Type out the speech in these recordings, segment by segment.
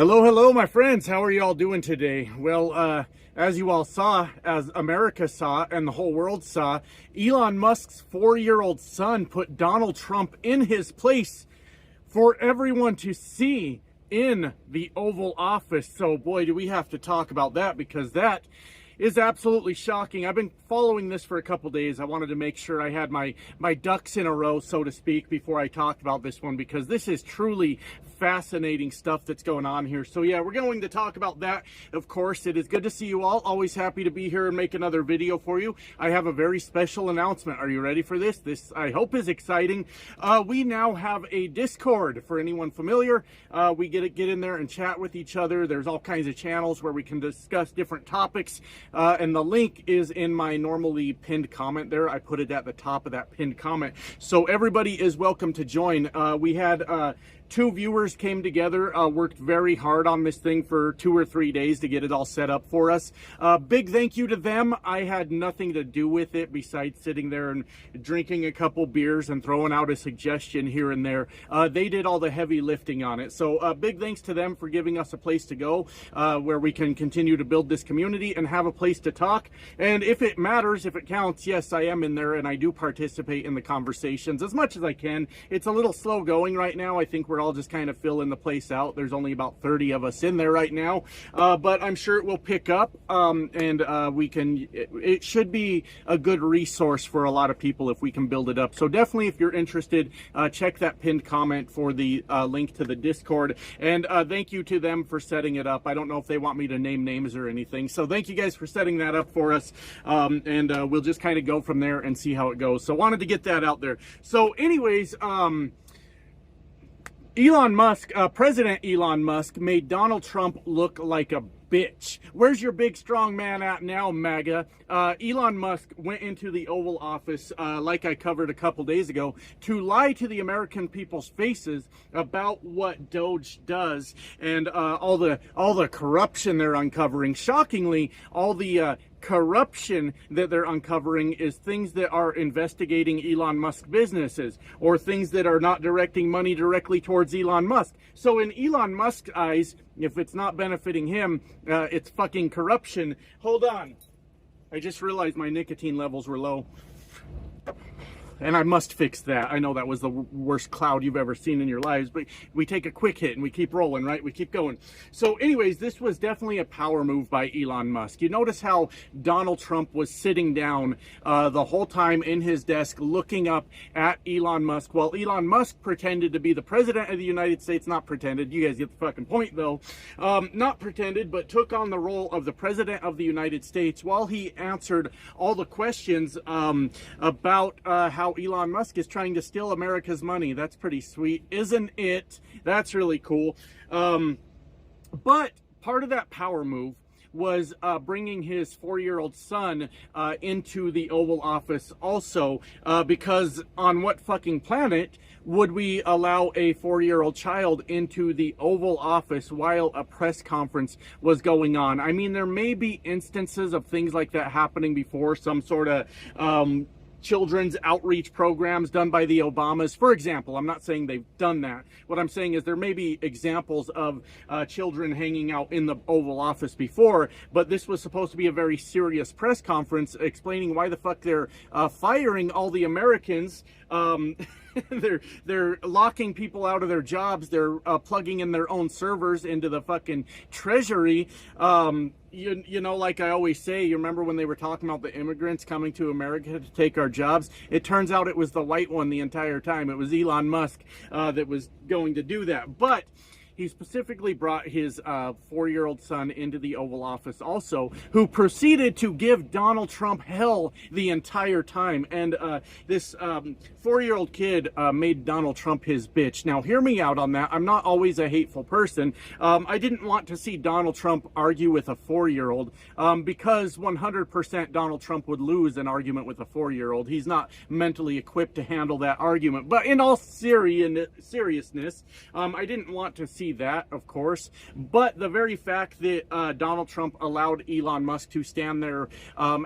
Hello, hello, my friends. How are you all doing today? Well, as you all saw, as America saw, and the whole world saw, Elon Musk's 4-year-old son put Donald Trump in his place for everyone to see in the Oval Office. So, boy, do we have to talk about that, because that is absolutely shocking. I've been following this for a couple days. I wanted to make sure I had my ducks in a row, so to speak, before I talked about this one, because this is truly fascinating stuff that's going on here. So yeah, we're going to talk about that. Of course, it is good to see you all. Always happy to be here and make another video for you. I have a very special announcement. Are you ready for this? This, I hope, is exciting. We now have a Discord. For anyone familiar, we get in there and chat with each other. There's all kinds of channels where we can discuss different topics, and the link is in my normally pinned comment there. I put it at the top of that pinned comment, so everybody is welcome to join. We had 2 viewers came together, worked very hard on this thing for 2 or 3 days to get it all set up for us. Big thank you to them. I had nothing to do with it besides sitting there and drinking a couple beers and throwing out a suggestion here and there. They did all the heavy lifting on it. So big thanks to them for giving us a place to go where we can continue to build this community and have a place to talk. And if it matters, if it counts, yes, I am in there and I do participate in the conversations as much as I can. It's a little slow going right now. I think we're all just kind of filling the place out. There's only about 30 of us in there right now, but I'm sure it will pick up, and it should be a good resource for a lot of people if we can build it up. So definitely, if you're interested, check that pinned comment for the link to the Discord, and thank you to them for setting it up. I don't know if they want me to name names or anything, so thank you guys for setting that up for us, and we'll just kind of go from there and see how it goes. So wanted to get that out there. So anyways, Elon Musk, President Elon Musk made Donald Trump look like a bitch. Where's your big strong man at now, MAGA? Elon Musk went into the Oval Office, like I covered a couple days ago, to lie to the American people's faces about what Doge does and all the corruption they're uncovering. Shockingly, all the corruption that they're uncovering is things that are investigating Elon Musk businesses, or things that are not directing money directly towards Elon Musk. So in Elon Musk's eyes, if it's not benefiting him, it's fucking corruption. Hold on. I just realized my nicotine levels were low, and I must fix that. I know that was the worst cloud you've ever seen in your lives, but we take a quick hit and we keep rolling, right? We keep going. So anyways, this was definitely a power move by Elon Musk. You notice how Donald Trump was sitting down the whole time in his desk looking up at Elon Musk, while Elon Musk pretended to be the president of the United States. Not pretended. You guys get the fucking point, though. Not pretended, but took on the role of the president of the United States while he answered all the questions about how Elon Musk is trying to steal America's money. That's pretty sweet, isn't it? That's really cool. But part of that power move was bringing his 4-year-old son into the Oval Office also, because on what fucking planet would we allow a 4-year-old child into the Oval Office while a press conference was going on? I mean, there may be instances of things like that happening before, some sort of children's outreach programs done by the Obamas, for example. I'm not saying they've done that. What I'm saying is there may be examples of children hanging out in the Oval Office before, but this was supposed to be a very serious press conference explaining why the fuck they're firing all the Americans. They're locking people out of their jobs. They're plugging in their own servers into the fucking treasury. You know, like I always say, you remember when they were talking about the immigrants coming to America to take our jobs? It turns out it was the white one the entire time. It was Elon Musk that was going to do that. But he specifically brought his 4-year-old son into the Oval Office also, who proceeded to give Donald Trump hell the entire time. And this 4-year-old kid made Donald Trump his bitch. Now, hear me out on that. I'm not always a hateful person. I didn't want to see Donald Trump argue with a 4-year-old because 100% Donald Trump would lose an argument with a 4-year-old. He's not mentally equipped to handle that argument. But in all seriousness, I didn't want to see see that, of course, but the very fact that Donald Trump allowed Elon Musk to stand there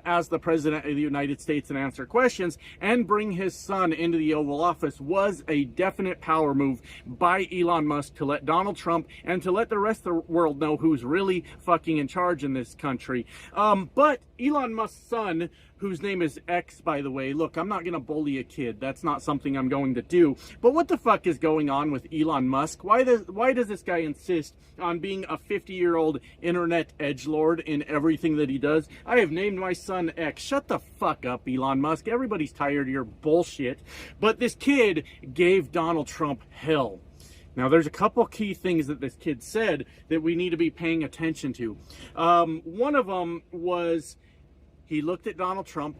as the president of the United States and answer questions and bring his son into the Oval Office was a definite power move by Elon Musk to let Donald Trump and to let the rest of the world know who's really fucking in charge in this country. But Elon Musk's son, whose name is X, by the way. Look, I'm not going to bully a kid. That's not something I'm going to do. But what the fuck is going on with Elon Musk? Why does this guy insist on being a 50-year-old internet edgelord in everything that he does? I have named my son X. Shut the fuck up, Elon Musk. Everybody's tired of your bullshit. But this kid gave Donald Trump hell. Now, there's a couple key things that this kid said that we need to be paying attention to. One of them was he looked at Donald Trump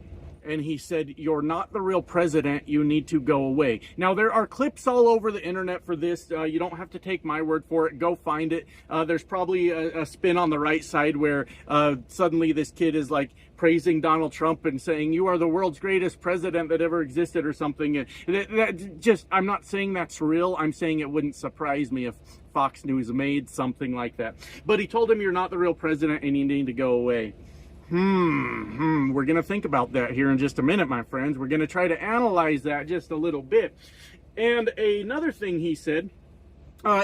and he said, "You're not the real president. You need to go away." Now, there are clips all over the internet for this. You don't have to take my word for it. Go find it. There's probably a spin on the right side where suddenly this kid is like praising Donald Trump and saying, "You are the world's greatest president that ever existed," or something. I'm not saying that's real. I'm saying it wouldn't surprise me if Fox News made something like that. But he told him, "You're not the real president and you need to go away." We're going to think about that here in just a minute, my friends. We're going to try to analyze that just a little bit. And another thing he said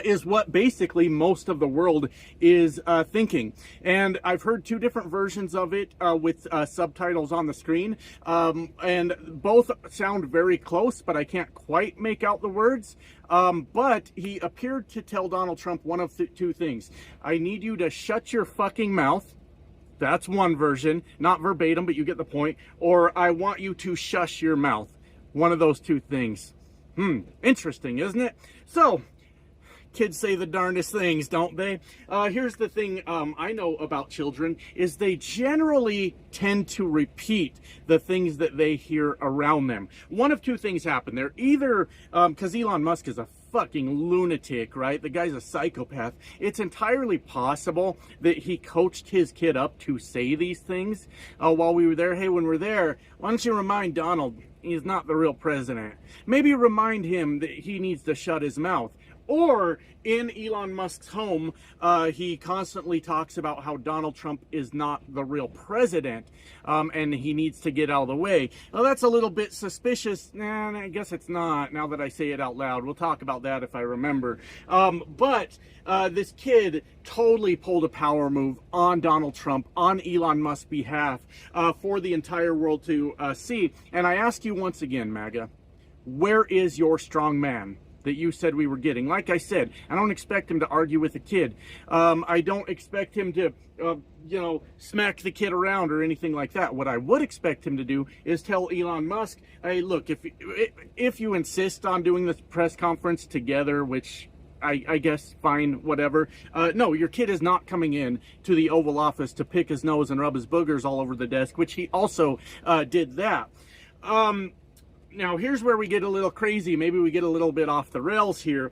is what basically most of the world is thinking. And I've heard two different versions of it with subtitles on the screen. And both sound very close, but I can't quite make out the words. But he appeared to tell Donald Trump one of two things. "I need you to shut your fucking mouth." That's one version, not verbatim, but you get the point. Or, "I want you to shush your mouth." One of those two things. Interesting, isn't it? So, kids say the darndest things, don't they? Here's the thing I know about children, is they generally tend to repeat the things that they hear around them. One of two things happen. They're either, because Elon Musk is a fucking lunatic, right? The guy's a psychopath. It's entirely possible that he coached his kid up to say these things while we were there. "Hey, when we're there, why don't you remind Donald he's not the real president? Maybe remind him that he needs to shut his mouth." Or in Elon Musk's home, he constantly talks about how Donald Trump is not the real president and he needs to get out of the way. Well, that's a little bit suspicious. Nah, I guess it's not, now that I say it out loud. We'll talk about that if I remember. But this kid totally pulled a power move on Donald Trump, on Elon Musk's behalf, for the entire world to see. And I ask you once again, MAGA, where is your strong man that you said we were getting? Like I said, I don't expect him to argue with a kid. I don't expect him to, smack the kid around or anything like that. What I would expect him to do is tell Elon Musk, "Hey, look, if you insist on doing this press conference together," which I guess, fine, whatever. No, your kid is not coming in to the Oval Office to pick his nose and rub his boogers all over the desk, which he also did that. Now, here's where we get a little crazy. Maybe we get a little bit off the rails here.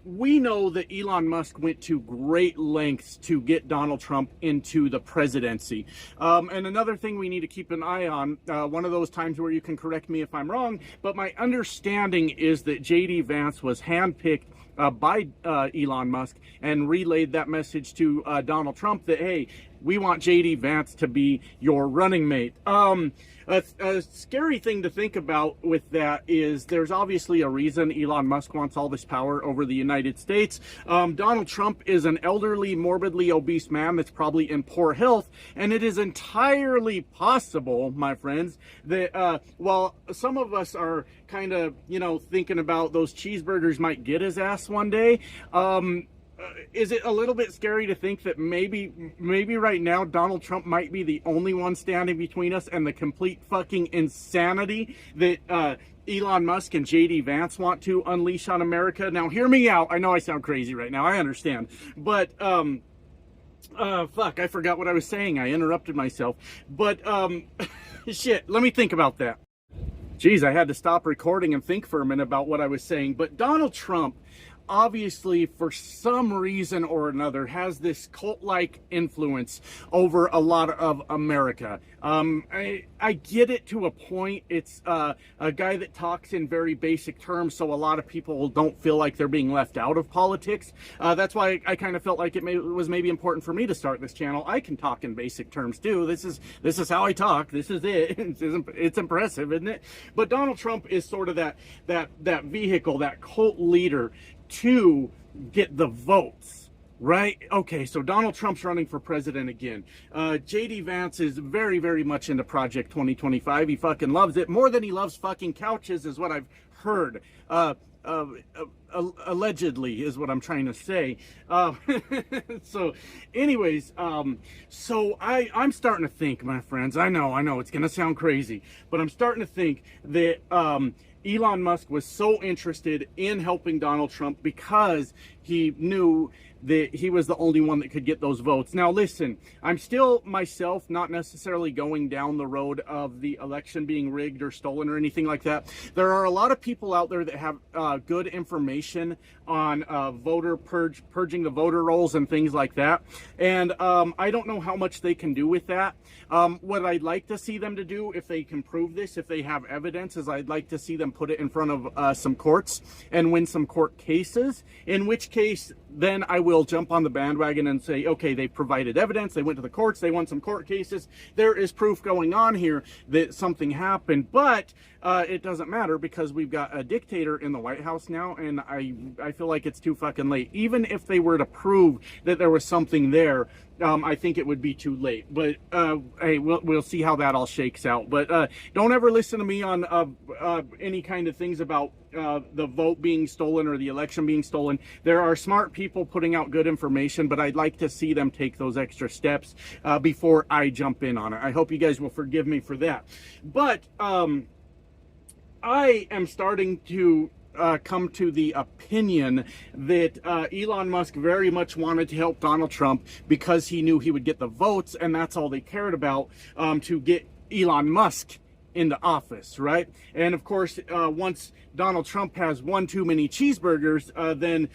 We know that Elon Musk went to great lengths to get Donald Trump into the presidency. And another thing we need to keep an eye on, one of those times where you can correct me if I'm wrong, but my understanding is that J.D. Vance was handpicked by Elon Musk and relayed that message to Donald Trump that, "Hey, we want J.D. Vance to be your running mate." A scary thing to think about with that is there's obviously a reason Elon Musk wants all this power over the United States. Donald Trump is an elderly, morbidly obese man that's probably in poor health, and it is entirely possible, my friends, that while some of us are kind of, thinking about those cheeseburgers might get his ass one day, is it a little bit scary to think that maybe right now Donald Trump might be the only one standing between us and the complete fucking insanity that Elon Musk and J.D. Vance want to unleash on America? Now, hear me out. I know I sound crazy right now. I understand. But, fuck, I forgot what I was saying. I interrupted myself. But, shit, let me think about that. Geez, I had to stop recording and think for a minute about what I was saying. But Donald Trump obviously, for some reason or another, has this cult-like influence over a lot of America. I get it to a point. It's a guy that talks in very basic terms, so a lot of people don't feel like they're being left out of politics. That's why I kind of felt like it was maybe important for me to start this channel. I can talk in basic terms too. This is how I talk. This is it. It's impressive, isn't it? But Donald Trump is sort of that vehicle, that cult leader to get the votes. Right? Okay, so Donald Trump's running for president again. J.D. Vance is very, very much into Project 2025. He fucking loves it. More than he loves fucking couches is what I've heard. Allegedly is what I'm trying to say. So anyways, so I'm starting to think, my friends, I know it's gonna sound crazy, but I'm starting to think that Elon Musk was so interested in helping Donald Trump because he knew that he was the only one that could get those votes. Now listen, I'm still myself not necessarily going down the road of the election being rigged or stolen or anything like that. There are a lot of people out there that have good information on purging the voter rolls and things like that. And I don't know how much they can do with that. What I'd like to see them to do, if they can prove this, if they have evidence, is I'd like to see them put it in front of some courts and win some court cases, in which case then I will jump on the bandwagon and say, okay, they provided evidence, they went to the courts, they won some court cases, there is proof going on here that something happened. But it doesn't matter because we've got a dictator in the White House now, and I feel like it's too fucking late. Even if they were to prove that there was something there, I think it would be too late. But hey, we'll see how that all shakes out. But don't ever listen to me on any kind of things about the vote being stolen or the election being stolen. There are smart people putting out good information, but I'd like to see them take those extra steps before I jump in on it. I hope you guys will forgive me for that. But I am starting to come to the opinion that Elon Musk very much wanted to help Donald Trump because he knew he would get the votes, and that's all they cared about, to get Elon Musk into office, right? And of course, once Donald Trump has one too many cheeseburgers, then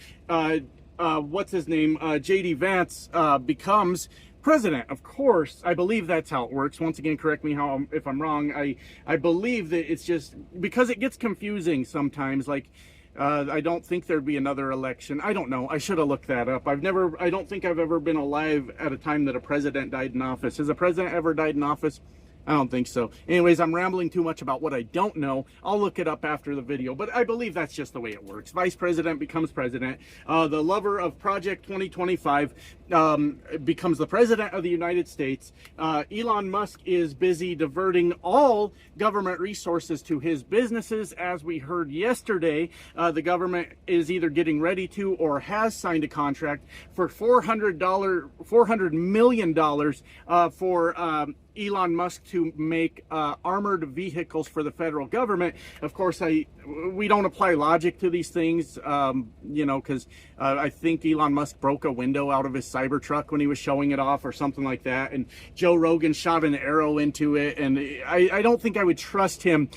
what's his name, J.D. Vance becomes president. Of course, I believe that's how it works. Once again, correct me if I'm wrong. I believe that it's just because it gets confusing sometimes. Like, I don't think there'd be another election. I don't know. I should have looked that up. I don't think I've ever been alive at a time that a president died in office. Has a president ever died in office? I don't think so. Anyways, I'm rambling too much about what I don't know. I'll look it up after the video, but I believe that's just the way it works. Vice president becomes president. The lover of Project 2025 becomes the president of the United States. Elon Musk is busy diverting all government resources to his businesses. As we heard yesterday, the government is either getting ready to or has signed a contract for $400 million for Elon Musk to make armored vehicles for the federal government. Of course, we don't apply logic to these things, you know, because I think Elon Musk broke a window out of his Cybertruck when he was showing it off or something like that, and Joe Rogan shot an arrow into it, and I don't think I would trust him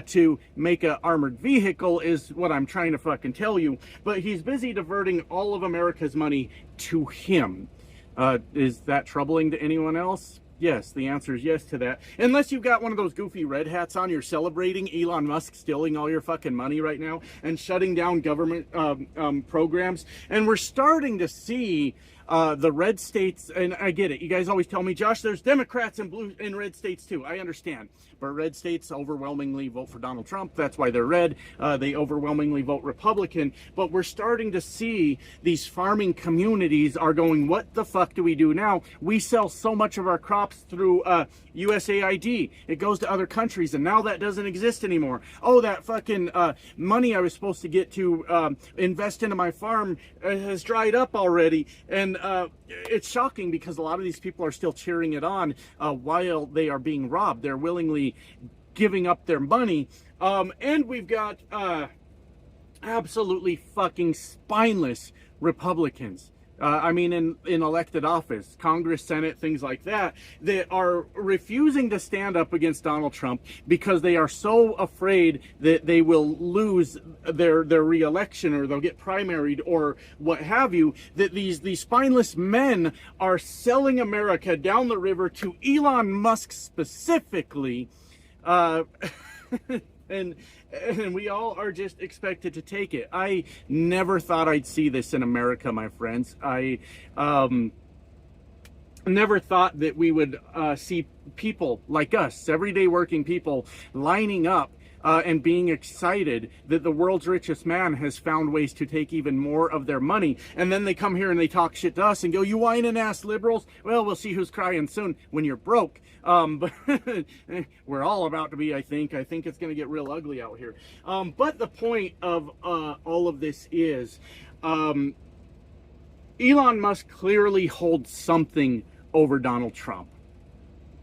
to make an armored vehicle, is what I'm trying to fucking tell you. But he's busy diverting all of America's money to him. Is that troubling to anyone else? Yes, the answer is yes to that. Unless you've got one of those goofy red hats on, you're celebrating Elon Musk stealing all your fucking money right now and shutting down government programs. And we're starting to see the red states, and I get it. You guys always tell me, Josh, there's Democrats in red states too. I understand. But red states overwhelmingly vote for Donald Trump. That's why they're red. They overwhelmingly vote Republican. But we're starting to see these farming communities are going, what the fuck do we do now? We sell so much of our crops through USAID. It goes to other countries, and now that doesn't exist anymore. Oh, that fucking money I was supposed to get to invest into my farm has dried up already. And it's shocking because a lot of these people are still cheering it on while they are being robbed. They're willingly giving up their money. And we've got absolutely fucking spineless Republicans. I mean in elected office, Congress, Senate, things like that, that are refusing to stand up against Donald Trump because they are so afraid that they will lose their re-election, or they'll get primaried, or what have you, that these spineless men are selling America down the river to Elon Musk specifically. And we all are just expected to take it. I never thought I'd see this in America, my friends. I never thought that we would see people like us, everyday working people, lining up and being excited that the world's richest man has found ways to take even more of their money. And then they come here and they talk shit to us and go, you whining ass liberals. Well, we'll see who's crying soon when you're broke. But we're all about to be, I think. I think it's going to get real ugly out here. But the point of all of this is Elon Musk clearly holds something over Donald Trump.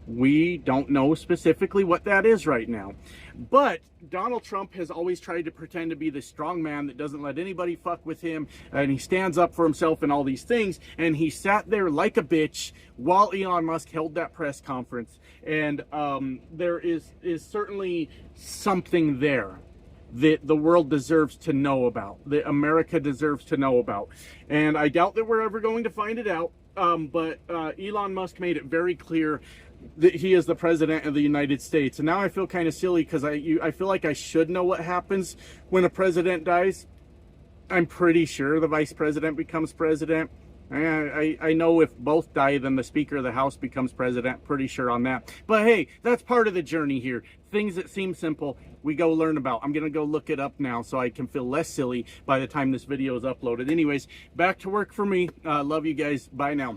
We don't know specifically what that is right now. But Donald Trump has always tried to pretend to be the strong man that doesn't let anybody fuck with him, and he stands up for himself and all these things, and he sat there like a bitch while Elon Musk held that press conference. And there is certainly something there that the world deserves to know about, that America deserves to know about. And I doubt that we're ever going to find it out. But Elon Musk made it very clear that he is the president of the United States. And now I feel kind of silly because I feel like I should know what happens when a president dies. I'm pretty sure the vice president becomes president. I know if both die, then the Speaker of the House becomes president. Pretty sure on that. But hey, that's part of the journey here. Things that seem simple, we go learn about. I'm going to go look it up now so I can feel less silly by the time this video is uploaded. Anyways, back to work for me. Love you guys. Bye now.